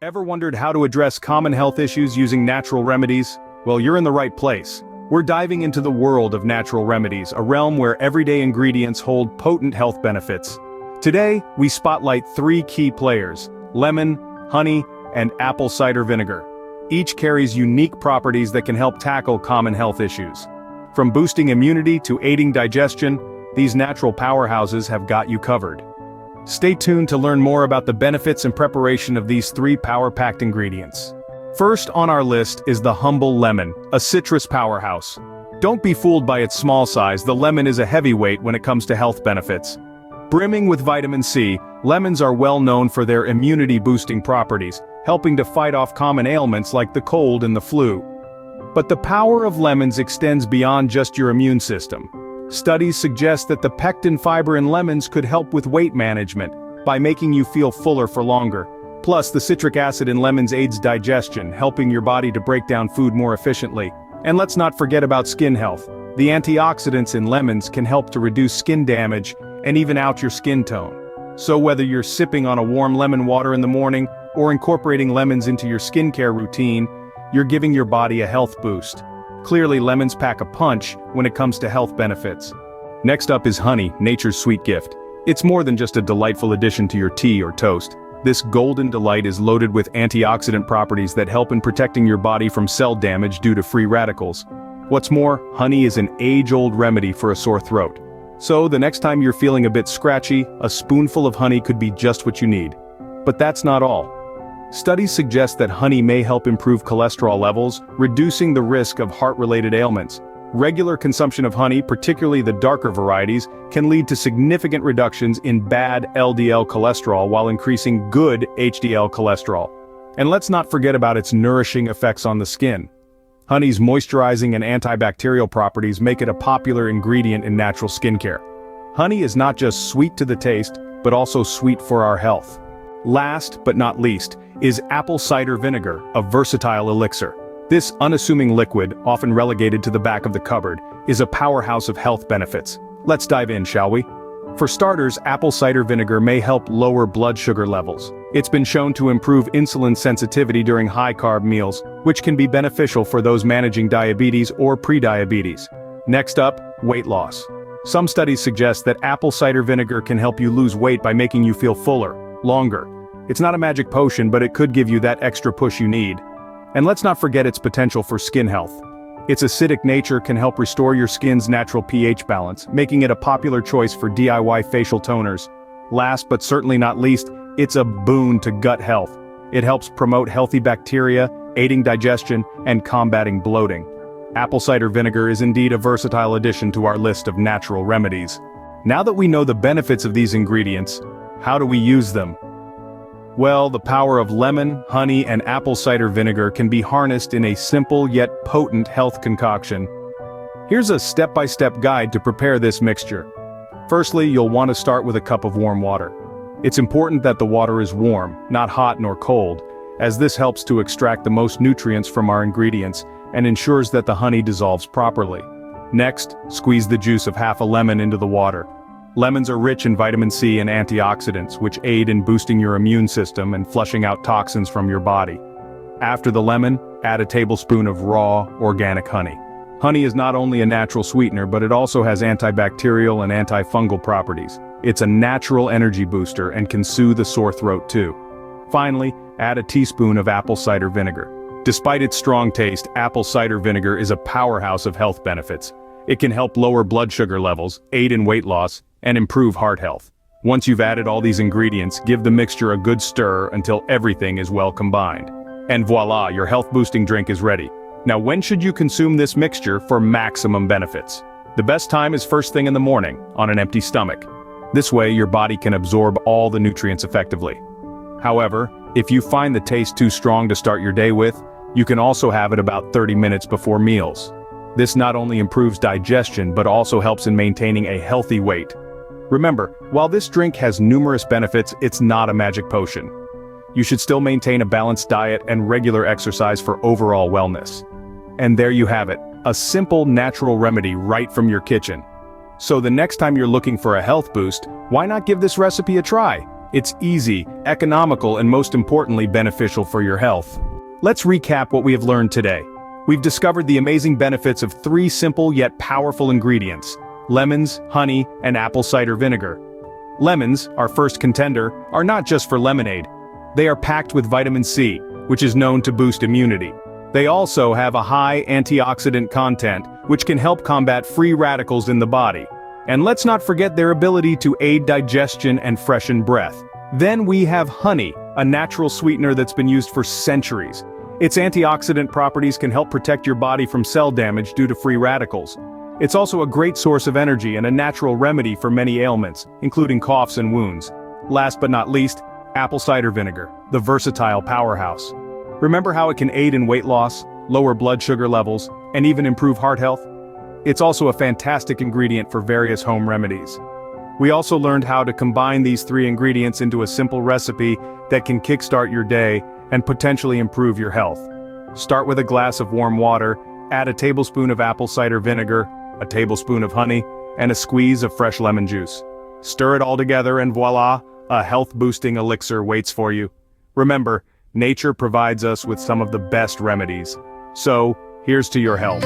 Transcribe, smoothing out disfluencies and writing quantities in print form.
Ever wondered how to address common health issues using natural remedies? Well, you're in the right place. We're diving into the world of natural remedies, a realm where everyday ingredients hold potent health benefits. Today, we spotlight three key players: lemon, honey, and apple cider vinegar. Each carries unique properties that can help tackle common health issues. From boosting immunity to aiding digestion, these natural powerhouses have got you covered. Stay tuned to learn more about the benefits and preparation of these three power-packed ingredients. First on our list is the humble lemon, a citrus powerhouse. Don't be fooled by its small size, the lemon is a heavyweight when it comes to health benefits. Brimming with vitamin C, lemons are well known for their immunity-boosting properties, helping to fight off common ailments like the cold and the flu. But the power of lemons extends beyond just your immune system. Studies suggest that the pectin fiber in lemons could help with weight management by making you feel fuller for longer. Plus, the citric acid in lemons aids digestion, helping your body to break down food more efficiently. And let's not forget about skin health. The antioxidants in lemons can help to reduce skin damage and even out your skin tone. So whether you're sipping on a warm lemon water in the morning or incorporating lemons into your skincare routine, you're giving your body a health boost. Clearly, lemons pack a punch when it comes to health benefits. Next up is honey, nature's sweet gift. It's more than just a delightful addition to your tea or toast. This golden delight is loaded with antioxidant properties that help in protecting your body from cell damage due to free radicals. What's more, honey is an age-old remedy for a sore throat. So the next time you're feeling a bit scratchy, a spoonful of honey could be just what you need. But that's not all. Studies suggest that honey may help improve cholesterol levels, reducing the risk of heart-related ailments. Regular consumption of honey, particularly the darker varieties, can lead to significant reductions in bad LDL cholesterol while increasing good HDL cholesterol. And let's not forget about its nourishing effects on the skin. Honey's moisturizing and antibacterial properties make it a popular ingredient in natural skincare. Honey is not just sweet to the taste, but also sweet for our health. Last but not least is apple cider vinegar, a versatile elixir. This unassuming liquid, often relegated to the back of the cupboard, is a powerhouse of health benefits. Let's dive in, shall we? For starters, apple cider vinegar may help lower blood sugar levels. It's been shown to improve insulin sensitivity during high-carb meals, which can be beneficial for those managing diabetes or prediabetes. Next up, weight loss. Some studies suggest that apple cider vinegar can help you lose weight by making you feel fuller, longer. It's not a magic potion, but it could give you that extra push you need. And let's not forget its potential for skin health. Its acidic nature can help restore your skin's natural pH balance, making it a popular choice for DIY facial toners. Last but certainly not least, it's a boon to gut health. It helps promote healthy bacteria, aiding digestion, and combating bloating. Apple cider vinegar is indeed a versatile addition to our list of natural remedies. Now that we know the benefits of these ingredients, how do we use them? Well, the power of lemon, honey, and apple cider vinegar can be harnessed in a simple yet potent health concoction. Here's a step-by-step guide to prepare this mixture. Firstly, you'll want to start with a cup of warm water. It's important that the water is warm, not hot nor cold, as this helps to extract the most nutrients from our ingredients and ensures that the honey dissolves properly. Next, squeeze the juice of half a lemon into the water. Lemons are rich in vitamin C and antioxidants, which aid in boosting your immune system and flushing out toxins from your body. After the lemon, add a tablespoon of raw, organic honey. Honey is not only a natural sweetener, but it also has antibacterial and antifungal properties. It's a natural energy booster and can soothe the sore throat too. Finally, add a teaspoon of apple cider vinegar. Despite its strong taste, apple cider vinegar is a powerhouse of health benefits. It can help lower blood sugar levels, aid in weight loss, and improve heart health. Once you've added all these ingredients, give the mixture a good stir until everything is well combined. And voila, your health-boosting drink is ready. Now, when should you consume this mixture for maximum benefits? The best time is first thing in the morning, on an empty stomach. This way, your body can absorb all the nutrients effectively. However, if you find the taste too strong to start your day with, you can also have it about 30 minutes before meals. This not only improves digestion, but also helps in maintaining a healthy weight. Remember, while this drink has numerous benefits, it's not a magic potion. You should still maintain a balanced diet and regular exercise for overall wellness. And there you have it, a simple natural remedy right from your kitchen. So the next time you're looking for a health boost, why not give this recipe a try? It's easy, economical, and most importantly beneficial for your health. Let's recap what we have learned today. We've discovered the amazing benefits of 3 simple yet powerful ingredients: lemons, honey, and apple cider vinegar. Lemons, our first contender, are not just for lemonade. They are packed with vitamin C, which is known to boost immunity. They also have a high antioxidant content, which can help combat free radicals in the body. And let's not forget their ability to aid digestion and freshen breath. Then we have honey, a natural sweetener that's been used for centuries. Its antioxidant properties can help protect your body from cell damage due to free radicals. It's also a great source of energy and a natural remedy for many ailments, including coughs and wounds. Last but not least, apple cider vinegar, the versatile powerhouse. Remember how it can aid in weight loss, lower blood sugar levels, and even improve heart health? It's also a fantastic ingredient for various home remedies. We also learned how to combine these 3 ingredients into a simple recipe that can kickstart your day and potentially improve your health. Start with a glass of warm water, add a tablespoon of apple cider vinegar, a tablespoon of honey, and a squeeze of fresh lemon juice. Stir it all together and voila, a health-boosting elixir waits for you. Remember, nature provides us with some of the best remedies. So, here's to your health.